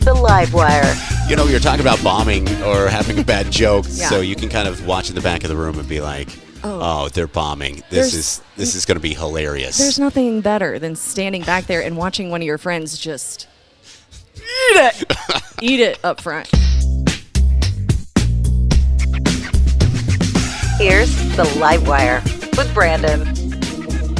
the Livewire. You know, you're talking about bombing or having a bad joke, so you can kind of watch in the back of the room and be like, oh they're bombing. This is going to be hilarious. There's nothing better than standing back there and watching one of your friends just eat it up front. Here's the Livewire with Branden.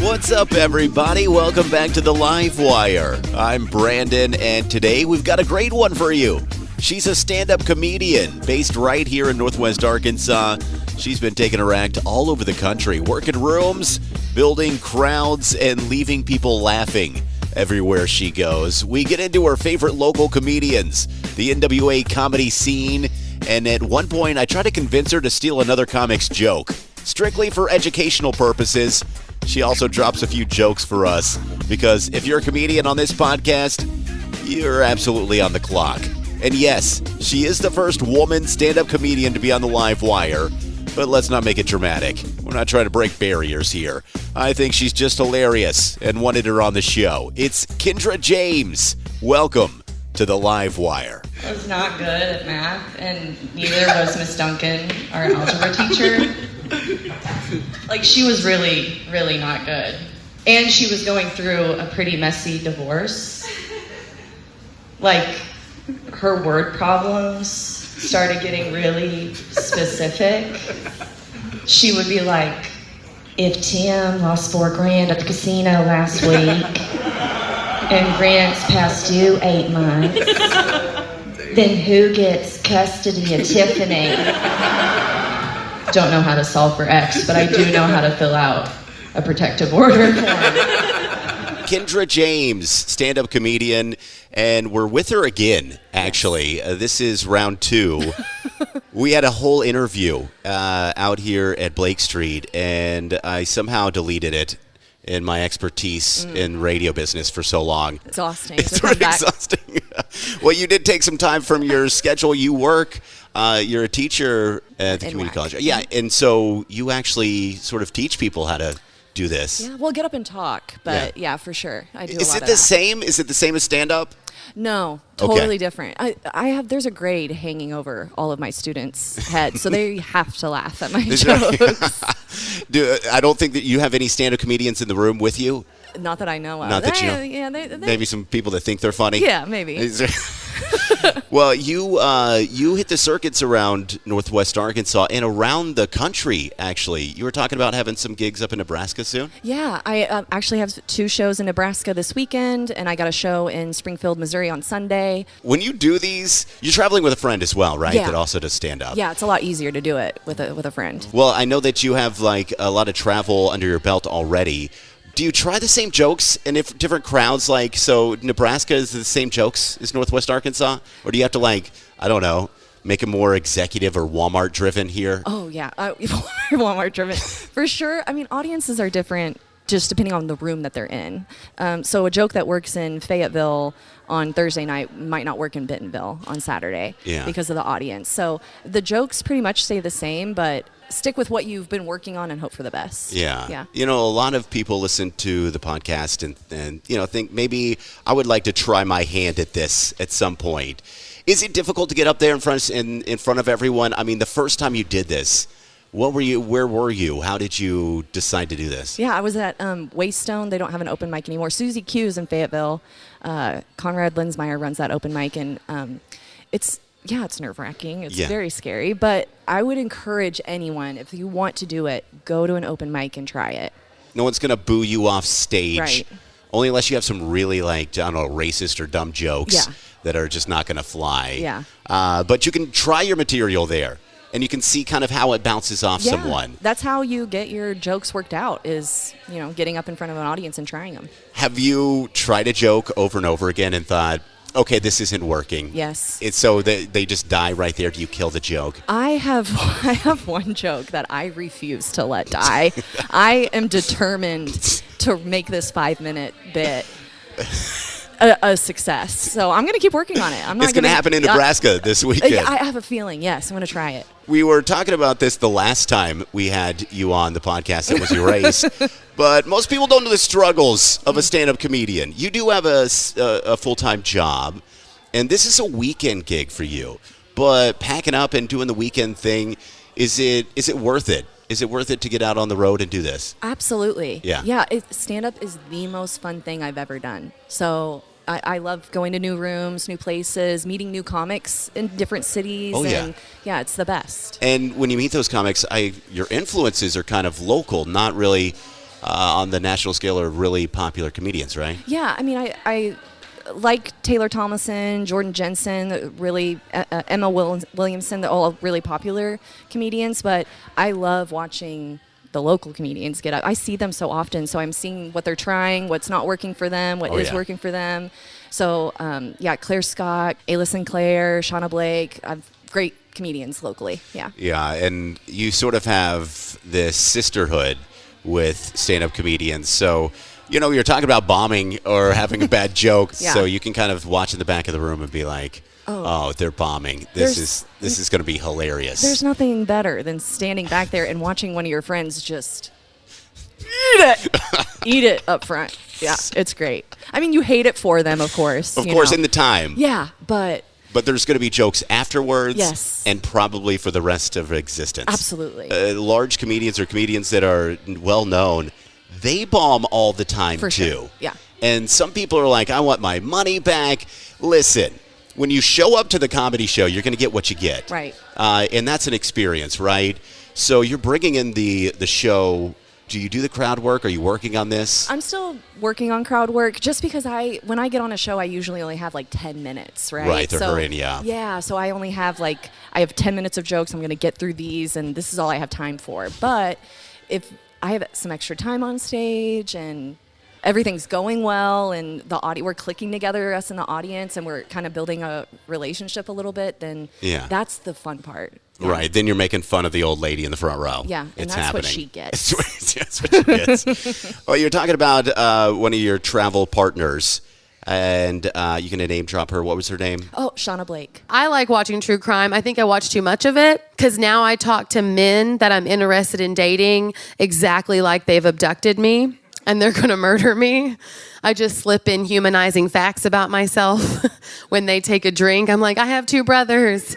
What's up, everybody? Welcome back to the Livewire. I'm Branden, and today we've got a great one for you. She's a stand-up comedian based right here in Northwest Arkansas. She's been taking her act all over the country, working rooms, building crowds, and leaving people laughing everywhere she goes. We get into her favorite local comedians, the NWA comedy scene, and at one point I try to convince her to steal another comic's joke, strictly for educational purposes. She also drops a few jokes for us, because if you're a comedian on this podcast, you're absolutely on the clock. And yes, she is the first woman stand-up comedian to be on the Livewire, but let's not make it dramatic. We're not trying to break barriers here. I think she's just hilarious and wanted her on the show. It's Kendrea James. Welcome to the Livewire. I was not good at math, and neither was Miss Duncan, our algebra teacher. Like, she was really, really not good. And she was going through a pretty messy divorce. Like, her word problems started getting really specific. She would be like, if Tim lost $4,000 at the casino last week and rent's past due 8 months, then who gets custody of Tiffany? Don't know how to solve for X, but I do know how to fill out a protective order form. Kendrea James, stand-up comedian, and we're with her again, actually. This is round 2. We had a whole interview out here at Blake Street, and I somehow deleted it in my expertise in radio business for so long. Exhausting. It's really exhausting. Well, you did take some time from your schedule. You work. You're a teacher at the community college. Yeah, and so you actually sort of teach people how to do this. Yeah, we'll get up and talk, but yeah, for sure. I do a lot of that. Is it the same? Is it the same as stand-up? No, totally different. There's a grade hanging over all of my students' heads, so they have to laugh at my jokes. I don't think that you have any stand-up comedians in the room with you. Not that I know of. Not that you know. Yeah, maybe some people that think they're funny. Yeah, maybe. Well, you hit the circuits around Northwest Arkansas and around the country, actually. You were talking about having some gigs up in Nebraska soon? Yeah, I actually have 2 shows in Nebraska this weekend, and I got a show in Springfield, Missouri on Sunday. When you do these, you're traveling with a friend as well, right? Yeah. That also does stand-up. Yeah, it's a lot easier to do it with a friend. Well, I know that you have like a lot of travel under your belt already. Do you try the same jokes in different crowds? Like, so Nebraska is the same jokes as Northwest Arkansas? Or do you have to, like, I don't know, make it more executive or Walmart-driven here? Oh, yeah. Walmart-driven. For sure. I mean, audiences are different just depending on the room that they're in. So a joke that works in Fayetteville on Thursday night might not work in Bentonville on Saturday because of the audience. So the jokes pretty much stay the same, but stick with what you've been working on and hope for the best. Yeah. You know, a lot of people listen to the podcast and you know, think maybe I would like to try my hand at this at some point. Is it difficult to get up there in front of everyone? I mean, the first time you did this, where were you? How did you decide to do this? Yeah, I was at Waystone. They don't have an open mic anymore. Susie Q's in Fayetteville. Conrad Linsmeyer runs that open mic, and it's nerve-wracking. It's very scary, but I would encourage anyone, if you want to do it, go to an open mic and try it. No one's going to boo you off stage. Right. Only unless you have some really, like, I don't know, racist or dumb jokes that are just not going to fly. Yeah. But you can try your material there, and you can see kind of how it bounces off someone. That's how you get your jokes worked out, is, you know, getting up in front of an audience and trying them. Have you tried a joke over and over again and thought, okay, this isn't working? Yes. It's so they just die right there. Do you kill the joke? I have one joke that I refuse to let die. I am determined to make this 5-minute bit a success. So I'm going to keep working on it. It's going to happen in Nebraska this weekend. I have a feeling, yes. I'm going to try it. We were talking about this the last time we had you on the podcast that was erased. But most people don't know the struggles of a stand-up comedian. You do have a full-time job. And this is a weekend gig for you. But packing up and doing the weekend thing, is it worth it? Is it worth it to get out on the road and do this? Absolutely. Yeah. Yeah, stand-up is the most fun thing I've ever done. So I love going to new rooms, new places, meeting new comics in different cities. Oh, yeah. And yeah, it's the best. And when you meet those comics, your influences are kind of local, not really on the national scale or really popular comedians, right? Yeah, I mean, I like Taylor Tomlinson, Jordan Jensen, really Emma Williamson, they're all really popular comedians, but I love watching the local comedians get up. I see them so often, so I'm seeing what they're trying, what's not working for them, what is working for them. So, Claire Scott, Ayla Sinclair, Shauna Blake, great comedians locally, yeah. Yeah, and you sort of have this sisterhood with stand-up comedians, so you're talking about bombing or having a bad joke, Yeah. so you can kind of watch in the back of the room and be like, oh they're bombing. This is going to be hilarious. There's nothing better than standing back there and watching one of your friends just eat it up front. Yeah, it's great. I mean, you hate it for them, of course. Of course, in the time. Yeah, but there's going to be jokes afterwards, yes, and probably for the rest of existence. Absolutely. Large comedians or comedians that are well known, they bomb all the time for too. Sure. Yeah. And some people are like, I want my money back. Listen, when you show up to the comedy show, you're going to get what you get. Right. And that's an experience, right? So you're bringing in the show. Do you do the crowd work? Are you working on this? I'm still working on crowd work just because when I get on a show, I usually only have like 10 minutes, right? Right, they're hurrying you up. Yeah, so I only have I have 10 minutes of jokes. I'm going to get through these, and this is all I have time for. But if I have some extra time on stage and everything's going well and we're clicking together, us in the audience, and we're kind of building a relationship a little bit, then that's the fun part. Yeah. Right. Then you're making fun of the old lady in the front row. Yeah, and it's that's happening. what she gets. That's what she gets. Well, you're talking about one of your travel partners, and you can name drop her. What was her name? Oh, Shauna Blake. I like watching true crime. I think I watch too much of it because now I talk to men that I'm interested in dating exactly like they've abducted me and they're going to murder me. I just slip in humanizing facts about myself when they take a drink. I'm like, I have 2 brothers.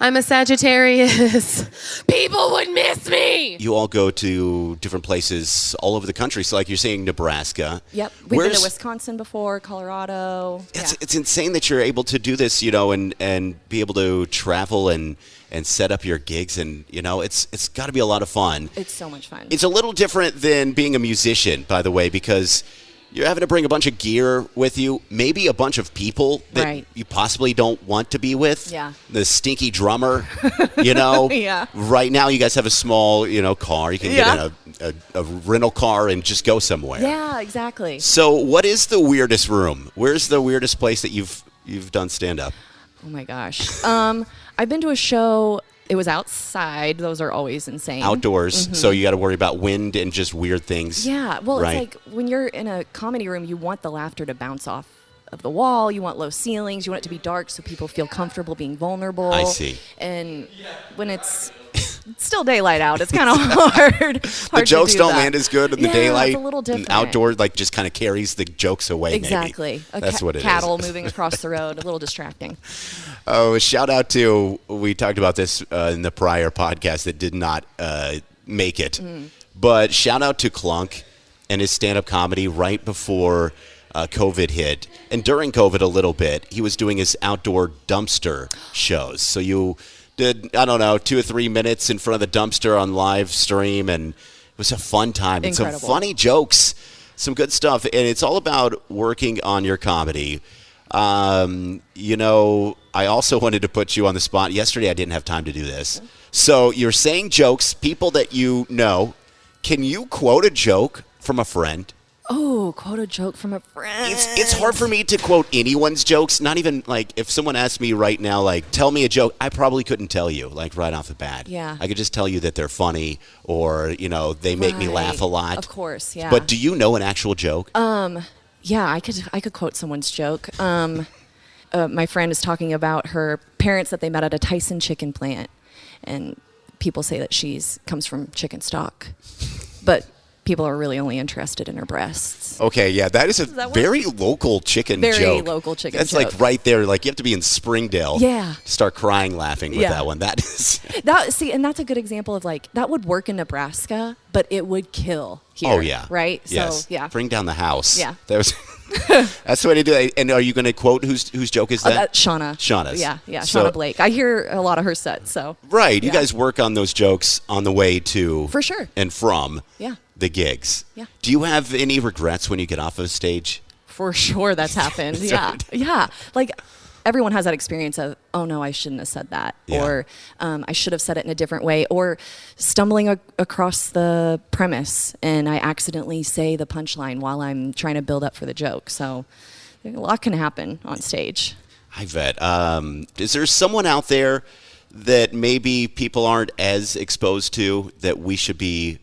I'm a Sagittarius. People would miss me. You all go to different places all over the country. So like you're saying Nebraska. Yep. We've been to Wisconsin before, Colorado. It's insane that you're able to do this, and be able to travel and set up your gigs. And, it's got to be a lot of fun. It's so much fun. It's a little different than being a musician, by the way, because you're having to bring a bunch of gear with you, maybe a bunch of people that you possibly don't want to be with. Yeah. The stinky drummer, Yeah. Right now you guys have a small, car. You can get in a rental car and just go somewhere. Yeah, exactly. So what is the weirdest room? Where's the weirdest place that you've done stand-up? Oh, my gosh. I've been to a show. It was outside. Those are always insane. Outdoors, Mm-hmm. So you got to worry about wind and just weird things. Yeah, well, right? It's like when you're in a comedy room, you want the laughter to bounce off of the wall. You want low ceilings. You want it to be dark so people feel comfortable being vulnerable. I see. And when it's still daylight out, it's kind of hard. The jokes don't land as good in the daylight. It's a little different. And outdoor, just kind of carries the jokes away. Exactly. Maybe. That's what it is. Cattle moving across the road, a little distracting. Oh, shout out to, we talked about this in the prior podcast that did not make it. But shout out to Clunk and his stand-up comedy right before COVID hit. And during COVID a little bit, he was doing his outdoor dumpster shows. So you did, 2 or 3 minutes in front of the dumpster on live stream, and it was a fun time. Incredible. And some funny jokes, some good stuff. And it's all about working on your comedy. I also wanted to put you on the spot. Yesterday I didn't have time to do this. So you're saying jokes, people that you know. Can you quote a joke from a friend? Oh, quote a joke from a friend. It's hard for me to quote anyone's jokes. Not even if someone asked me right now, tell me a joke, I probably couldn't tell you, right off the bat. Yeah. I could just tell you that they're funny or, they make me laugh a lot. Of course, yeah. But do you know an actual joke? Yeah, I could quote someone's joke. My friend is talking about her parents that they met at a Tyson chicken plant, and people say that comes from chicken stock, but people are really only interested in her breasts. Okay, yeah, that is a that work? very local chicken Very joke. local chicken That's joke. like right there. Like you have to be in Springdale. Yeah. To start crying laughing with Yeah. that one. That is. And that's a good example of like that would work in Nebraska, but it would kill here. Oh yeah. Right. Yes. So yeah. Bring down the house. Yeah. That was. That's the way to do it. And are you going to quote whose joke is that? Shauna. Shauna's. Yeah. So- Shauna Blake. I hear a lot of her sets. So. Right. You Yeah. guys work on those jokes on the way to. For sure. And from. Yeah. The gigs. Yeah. Do you have any regrets when you get off of stage? For sure, that's happened. Yeah. Yeah. Like. Everyone has that experience of, oh no, I shouldn't have said that, Yeah. or I should have said it in a different way, or stumbling across the premise and I accidentally say the punchline while I'm trying to build up for the joke. So a lot can happen on stage. I bet. Is there someone out there that maybe people aren't as exposed to that we should be,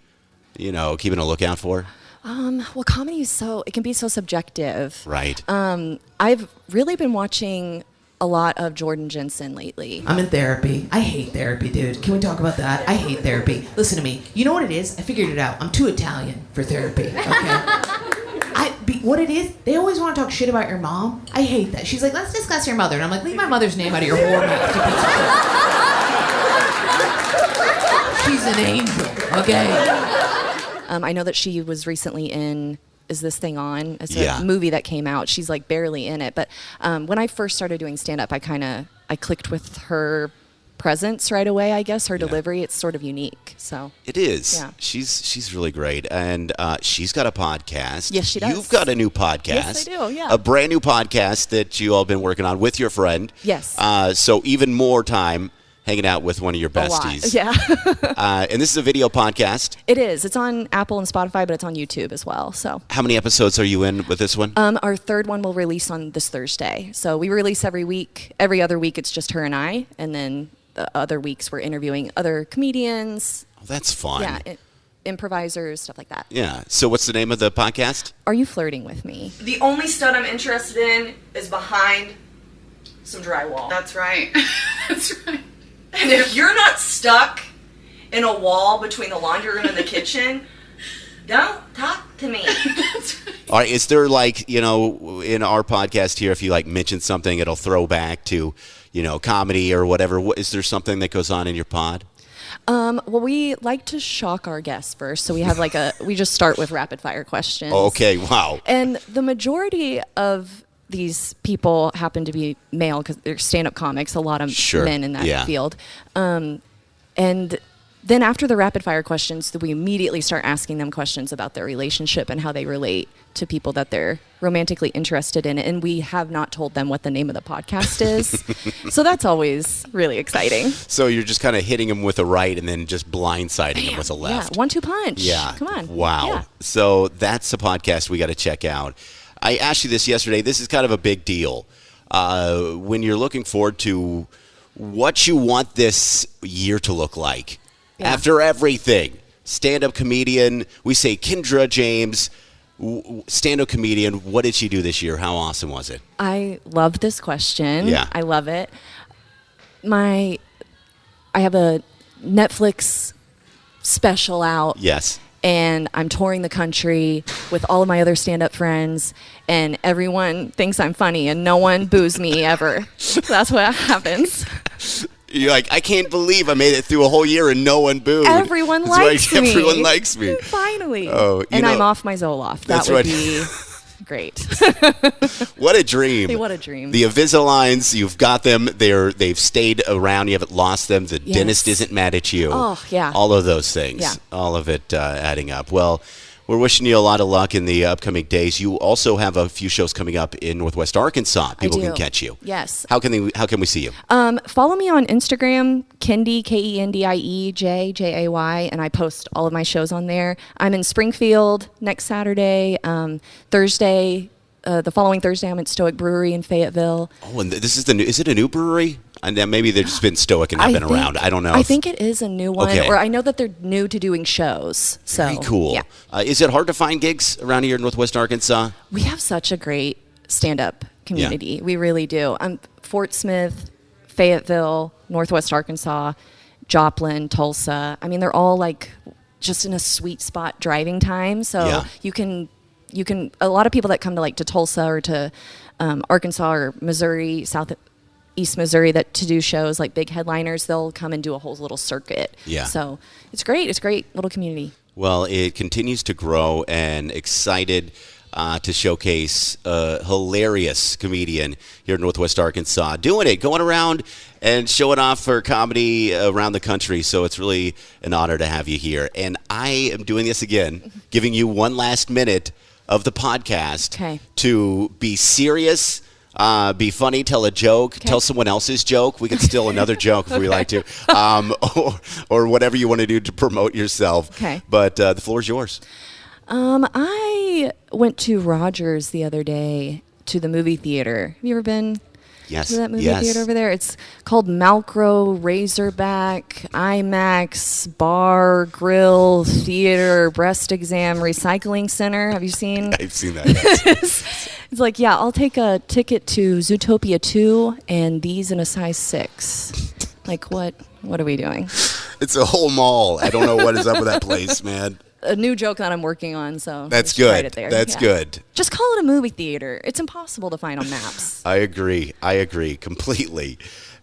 keeping a lookout for? Well, comedy is it can be so subjective. Right. I've really been watching a lot of Jordan Jensen lately. I'm in therapy. I hate therapy, dude. Can we talk about that? I hate therapy. Listen to me. You know what it is? I figured it out. I'm too Italian for therapy, okay? What it is, they always want to talk shit about your mom. I hate that. She's like, let's discuss your mother. And I'm like, leave my mother's name out of your whore mouth. She's an angel, okay? I know that she was recently in Is This Thing On? It's Yeah. a movie that came out. She's like barely in it. But when I first started doing stand-up, I clicked with her presence right away, I guess. Her delivery, it's sort of unique. So It is. Yeah. She's really great. And she's got a podcast. Yes, she does. You've got a new podcast. Yes, I do, yeah. A brand new podcast that you all have been working on with your friend. Yes. So even more time hanging out with one of your a lot. besties. Yeah. And this is a video podcast. It is. It's on Apple and Spotify, but it's on YouTube as well. So How many episodes are you in with this one? our third one will release on this Thursday. So we release every week. Every other week, it's just her and I. And then the other weeks, we're interviewing other comedians. Oh, that's fun. Yeah. Improvisers, stuff like that. Yeah. So what's the name of the podcast? Are you flirting with me? The only stud I'm interested in is behind some drywall. That's right. That's right. And if you're not stuck in a wall between the laundry room and the kitchen, don't talk to me. All right. Is there in our podcast here, if you mention something, it'll throw back to, comedy or whatever. Is there something that goes on in your pod? Well, we like to shock our guests first. So we have we just start with rapid fire questions. Oh, okay. Wow. And the majority of these people happen to be male because they're stand-up comics, a lot of Sure. men in that Yeah. field. And then after the rapid fire questions, we immediately start asking them questions about their relationship and how they relate to people that they're romantically interested in. And we have not told them what the name of the podcast is. So that's always really exciting. So you're just kind of hitting them with a right and then just blindsiding them with a left. Yeah, 1-2 punch. Yeah. Come on. Wow. Yeah. So that's a podcast we got to check out. I asked you this yesterday. This is kind of a big deal. When you're looking forward to what you want this year to look like. Yeah. After everything, stand-up comedian, we say Kendrea James, stand-up comedian. What did she do this year? How awesome was it? I love this question. Yeah. I love it. I have a Netflix special out. Yes. And I'm touring the country with all of my other stand-up friends, and everyone thinks I'm funny, and no one boos me ever. That's what happens. You're like, I can't believe I made it through a whole year and no one booed. Everyone That's right, likes me. Everyone likes me. Finally. Oh, you and know- I'm off my Zoloft. That's That would right. be great. What a dream. What a dream. The Invisaligns, you've got them. They've stayed around. You haven't lost them. The Yes. dentist isn't mad at you. Oh, yeah. All of those things. Yeah. All of it adding up. Well, we're wishing you a lot of luck in the upcoming days. You also have a few shows coming up in Northwest Arkansas. People do. can catch you. Yes. How can we see you? Follow me on Instagram, Kendi, Kendie, Jay, and I post all of my shows on there. I'm in Springfield next Saturday. Thursday, the following Thursday, I'm at Stoic Brewery in Fayetteville. Oh, and this is is it a new brewery? And then maybe they've just been stoic and not been around. I don't know. I think it is a new one, Okay. or I know that they're new to doing shows. So Very cool. Yeah. Is it hard to find gigs around here in Northwest Arkansas? We have such a great stand-up community. We really do. Fort Smith, Fayetteville, Northwest Arkansas, Joplin, Tulsa. I mean, they're all just in a sweet spot driving time. So Yeah. you can a lot of people that come to Tulsa or to Arkansas or Missouri, Southeast Missouri, that to do shows like big headliners, they'll come and do a whole little circuit. Yeah. So it's great. It's a great little community. Well, it continues to grow, and excited to showcase a hilarious comedian here in Northwest Arkansas, doing it, going around and showing off for comedy around the country. So it's really an honor to have you here. And I am doing this again, giving you one last minute of the podcast to be serious, be funny, tell a joke, tell someone else's joke. We could steal another joke if we like to, or whatever you want to do to promote yourself. Okay. But the floor is yours. I went to Rogers the other day to the movie theater. Have you ever been Yes. to that movie Yes. theater over there? It's called Malcro Razorback IMAX Bar Grill Theater Breast Exam Recycling Center. Have you seen? I've seen that. Yes. It's like, yeah, I'll take a ticket to Zootopia 2 and these in a size 6. Like, what are we doing? It's a whole mall. I don't know what is up with that place, man. A new joke that I'm working on, so That's just write good. it there. That's Yeah. good. Just call it a movie theater. It's impossible to find on maps. I agree completely.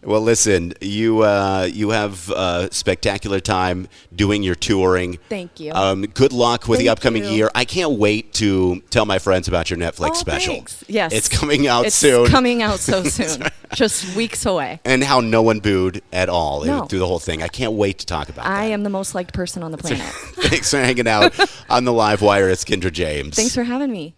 Well, listen, you have a spectacular time doing your touring. Thank you. Good luck with the Thank upcoming you. year. I can't wait to tell my friends about your Netflix special. Thanks. Yes. It's coming out It's soon. coming out so soon. Just weeks away. And how no one booed at all No. through the whole thing. I can't wait to talk about I that. am the most liked person on the planet. Thanks for hanging out on the Livewire. It's Kendrea James. Thanks for having me.